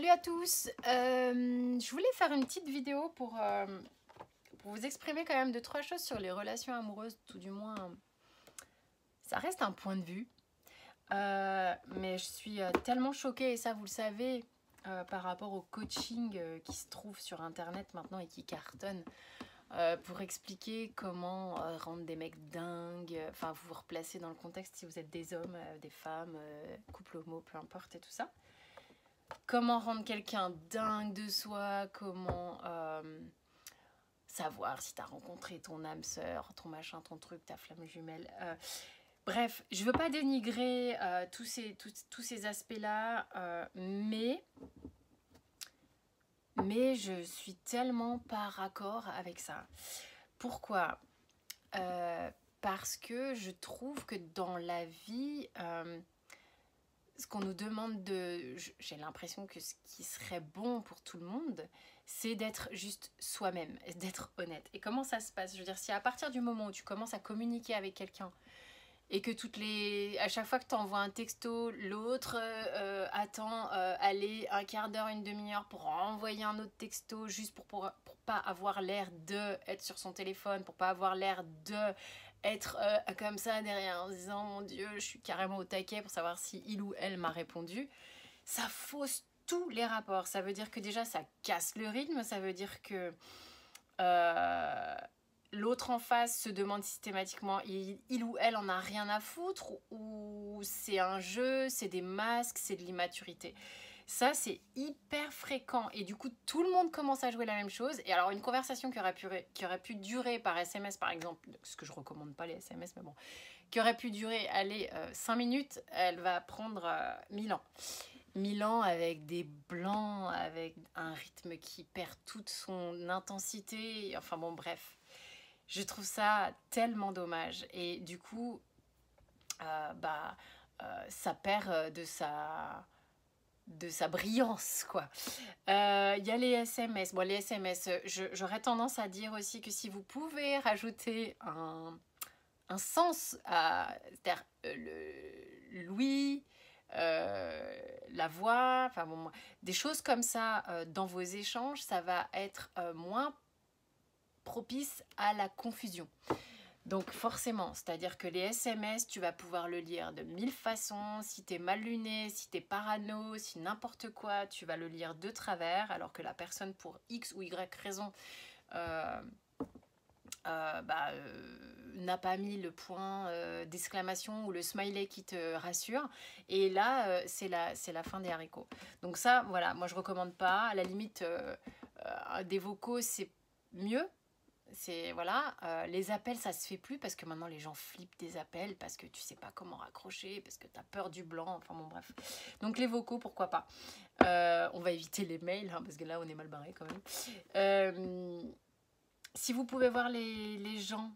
Salut à tous, je voulais faire une petite vidéo pour vous exprimer quand même 2-3 choses sur les relations amoureuses, tout du moins ça reste un point de vue, mais je suis tellement choquée, et ça vous le savez, par rapport au coaching qui se trouve sur internet maintenant et qui cartonne, pour expliquer comment rendre des mecs dingues, enfin vous vous replacez dans le contexte si vous êtes des hommes, des femmes, couple homo, peu importe et tout ça. Comment rendre quelqu'un dingue de soi, comment savoir si tu as rencontré ton âme sœur, ton machin, ton truc, ta flamme jumelle. Bref, je veux pas dénigrer tous ces aspects-là, mais je suis tellement pas raccord avec ça. Pourquoi ? Parce que je trouve que dans la vie... ce qu'on nous demande j'ai l'impression que ce qui serait bon pour tout le monde, c'est d'être juste soi-même, d'être honnête. Et comment ça se passe ? Je veux dire, si à partir du moment où tu commences à communiquer avec quelqu'un et que à chaque fois que tu envoies un texto, l'autre attend aller un quart d'heure, une demi-heure pour envoyer un autre texto juste pour pas avoir l'air d'être sur son téléphone, pour pas avoir l'air de être comme ça derrière en se disant mon Dieu, je suis carrément au taquet pour savoir si il ou elle m'a répondu, ça fausse tous les rapports. Ça veut dire que déjà ça casse le rythme, ça veut dire que l'autre en face se demande systématiquement il ou elle en a rien à foutre, ou c'est un jeu, c'est des masques, c'est de l'immaturité. Ça, c'est hyper fréquent et du coup, tout le monde commence à jouer la même chose. Et alors, une conversation qui aurait pu durer par SMS, par exemple, ce que je recommande pas les SMS, mais bon, qui aurait pu durer, allez, 5 minutes, elle va prendre 1000 ans. 1000 ans avec des blancs, avec un rythme qui perd toute son intensité. Enfin bon, bref. Je trouve ça tellement dommage. Et du coup, ça perd de sa brillance, quoi. Il y a les SMS. Bon, les SMS, j'aurais tendance à dire aussi que si vous pouvez rajouter un sens à... c'est-à-dire l'ouïe, la voix, enfin bon, des choses comme ça dans vos échanges, ça va être moins propice à la confusion. Donc forcément, c'est-à-dire que les SMS, tu vas pouvoir le lire de 1000 façons. Si t'es mal luné, si t'es parano, si n'importe quoi, tu vas le lire de travers, alors que la personne, pour X ou Y raison, n'a pas mis le point d'exclamation ou le smiley qui te rassure. Et là, c'est la fin des haricots. Donc ça, voilà, moi je recommande pas. À la limite, des vocaux, c'est mieux. Voilà, les appels ça se fait plus parce que maintenant les gens flippent des appels parce que tu sais pas comment raccrocher, parce que tu as peur du blanc, enfin bon bref. Donc les vocaux, pourquoi pas. On va éviter les mails parce que là on est mal barré quand même. Si vous pouvez voir les gens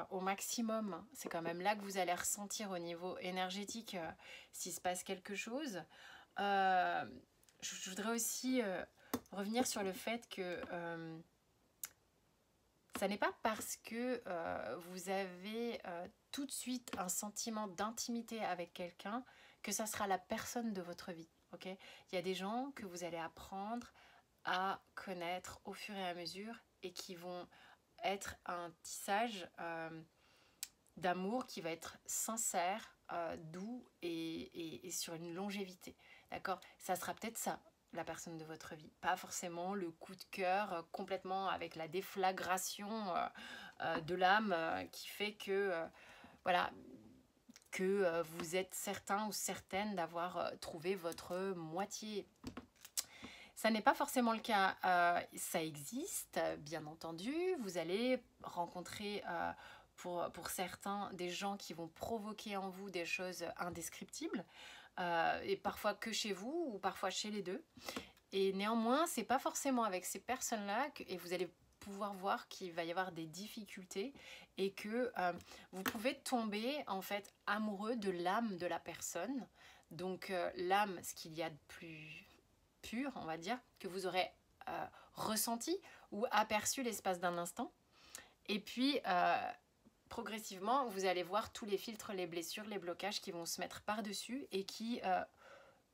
au maximum, c'est quand même là que vous allez ressentir au niveau énergétique s'il se passe quelque chose. Je voudrais aussi revenir sur le fait que ça n'est pas parce que vous avez tout de suite un sentiment d'intimité avec quelqu'un que ça sera la personne de votre vie. Okay ? Il y a des gens que vous allez apprendre à connaître au fur et à mesure et qui vont être un tissage d'amour qui va être sincère, doux et sur une longévité. D'accord ? Ça sera peut-être ça, la personne de votre vie. Pas forcément le coup de cœur complètement avec la déflagration de l'âme qui fait que, voilà, que vous êtes certain ou certaine d'avoir trouvé votre moitié. Ça n'est pas forcément le cas. Ça existe, bien entendu. Vous allez rencontrer pour certains des gens qui vont provoquer en vous des choses indescriptibles. Et parfois que chez vous ou parfois chez les deux. Et néanmoins, c'est pas forcément avec ces personnes-là et vous allez pouvoir voir qu'il va y avoir des difficultés et que vous pouvez tomber en fait amoureux de l'âme de la personne. Donc l'âme, ce qu'il y a de plus pur, on va dire, que vous aurez ressenti ou aperçu l'espace d'un instant. Et puis progressivement, vous allez voir tous les filtres, les blessures, les blocages qui vont se mettre par-dessus et qui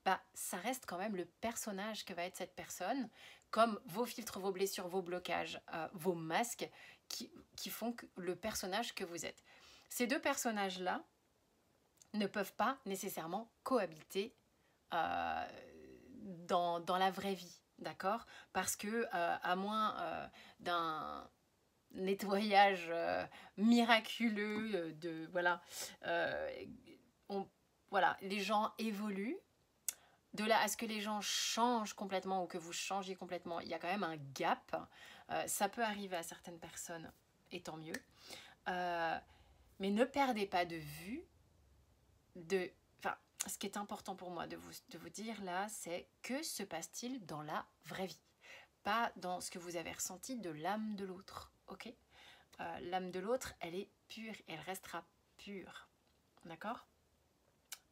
bah, ça reste quand même le personnage que va être cette personne, comme vos filtres, vos blessures, vos blocages, vos masques, qui font le personnage que vous êtes. Ces deux personnages-là ne peuvent pas nécessairement cohabiter euh, dans la vraie vie, d'accord? Parce que à moins d'un nettoyage miraculeux de voilà, on, voilà, les gens évoluent. De là à ce que les gens changent complètement ou que vous changez complètement, il y a quand même un gap. Ça peut arriver à certaines personnes, et tant mieux. Euh, mais ne perdez pas de vue de... Enfin, ce qui est important pour moi de vous dire là, c'est que se passe-t-il dans la vraie vie? Pas dans ce que vous avez ressenti de l'âme de l'autre, ok? L'âme de l'autre, elle est pure, elle restera pure, d'accord?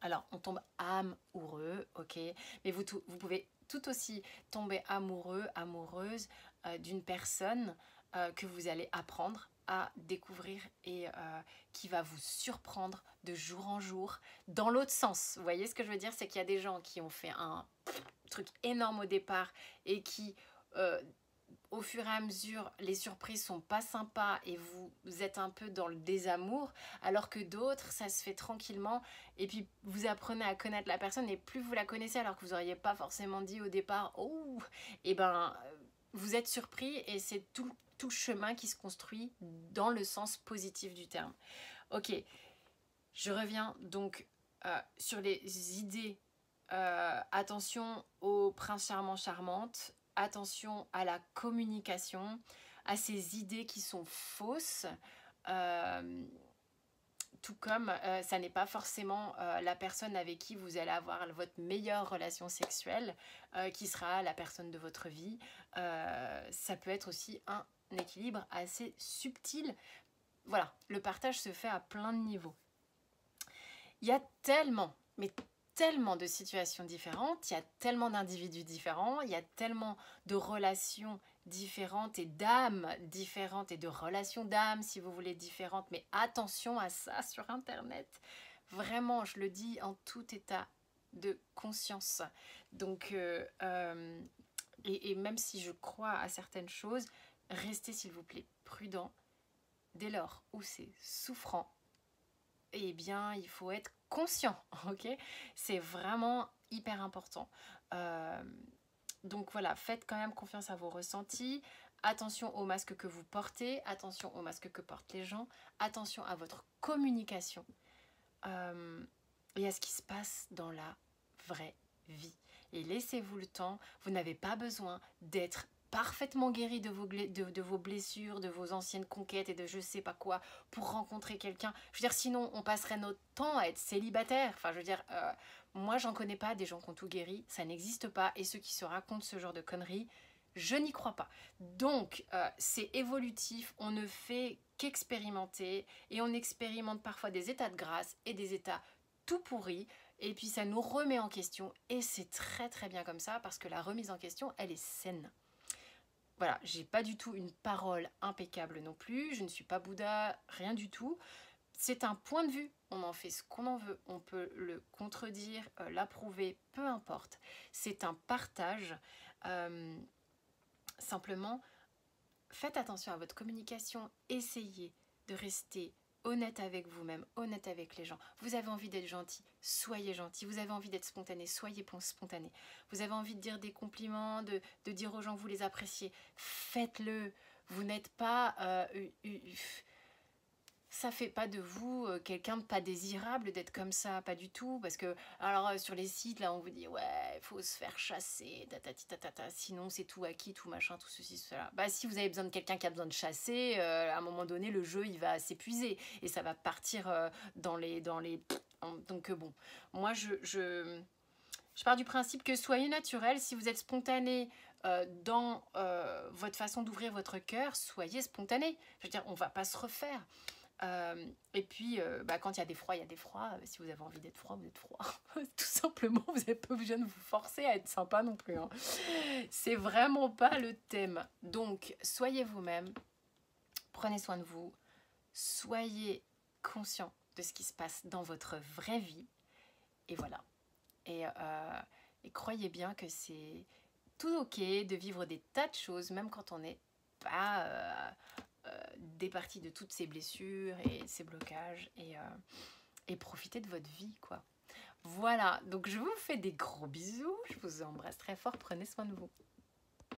Alors, on tombe amoureux, ok? Mais vous pouvez tout aussi tomber amoureux, amoureuse d'une personne que vous allez apprendre à découvrir et qui va vous surprendre de jour en jour dans l'autre sens. Vous voyez ce que je veux dire? C'est qu'il y a des gens qui ont fait un truc énorme au départ et qui euh, au fur et à mesure, les surprises sont pas sympas et vous êtes un peu dans le désamour, alors que d'autres, ça se fait tranquillement et puis vous apprenez à connaître la personne et plus vous la connaissez alors que vous n'auriez pas forcément dit au départ, oh, et ben vous êtes surpris et c'est tout le chemin qui se construit dans le sens positif du terme. Ok, je reviens donc sur les idées. Attention au prince charmant charmante, attention à la communication, à ces idées qui sont fausses. Euh, tout comme ça n'est pas forcément la personne avec qui vous allez avoir votre meilleure relation sexuelle qui sera la personne de votre vie. Ça peut être aussi un équilibre assez subtil. Voilà, le partage se fait à plein de niveaux. Il y a tellement, mais tellement de situations différentes, il y a tellement d'individus différents, il y a tellement de relations différentes et d'âmes différentes et de relations d'âmes, si vous voulez, différentes. Mais attention à ça sur Internet. Vraiment, je le dis en tout état de conscience. Donc, et même si je crois à certaines choses, restez s'il vous plaît prudent. Dès lors où c'est souffrant, eh bien, il faut être conscient, ok? C'est vraiment hyper important. Euh, donc voilà, faites quand même confiance à vos ressentis. Attention au masque que vous portez, attention au masque que portent les gens, attention à votre communication et à ce qui se passe dans la vraie vie. Et laissez-vous le temps, vous n'avez pas besoin d'être parfaitement guéri de vos blessures, de vos anciennes conquêtes et de je sais pas quoi pour rencontrer quelqu'un. Je veux dire, sinon on passerait notre temps à être célibataire. Enfin, je veux dire, moi j'en connais pas des gens qui ont tout guéri, ça n'existe pas. Et ceux qui se racontent ce genre de conneries, je n'y crois pas. Donc, c'est évolutif, on ne fait qu'expérimenter et on expérimente parfois des états de grâce et des états tout pourris et puis ça nous remet en question et c'est très très bien comme ça parce que la remise en question, elle est saine. Voilà, j'ai pas du tout une parole impeccable non plus, je ne suis pas Bouddha, rien du tout. C'est un point de vue, on en fait ce qu'on en veut, on peut le contredire, l'approuver, peu importe. C'est un partage. Euh, Simplement, faites attention à votre communication, essayez de rester honnête avec vous-même, honnête avec les gens. Vous avez envie d'être gentil, soyez gentil. Vous avez envie d'être spontané, soyez spontané. Vous avez envie de dire des compliments, de dire aux gens que vous les appréciez, faites-le. Vous n'êtes pas... ça fait pas de vous quelqu'un de pas désirable d'être comme ça, pas du tout, parce que alors sur les sites là on vous dit ouais faut se faire chasser, sinon c'est tout acquis, tout machin, tout ceci, cela. Bah si vous avez besoin de quelqu'un qui a besoin de chasser, à un moment donné le jeu il va s'épuiser et ça va partir dans les donc bon, moi je pars du principe que soyez naturel, si vous êtes spontané dans votre façon d'ouvrir votre cœur, soyez spontané. Je veux dire, on va pas se refaire. Et puis, quand il y a des froids, il y a des froids. Si vous avez envie d'être froid, vous êtes froid. Tout simplement, vous n'êtes pas obligé de vous forcer à être sympa non plus. Hein. C'est vraiment pas le thème. Donc, soyez vous-même, prenez soin de vous, soyez conscient de ce qui se passe dans votre vraie vie. Et voilà. Et Et croyez bien que c'est tout ok de vivre des tas de choses, même quand on n'est pas départi de toutes ces blessures et ces blocages, et profiter de votre vie, quoi. Voilà, donc je vous fais des gros bisous, je vous embrasse très fort, prenez soin de vous.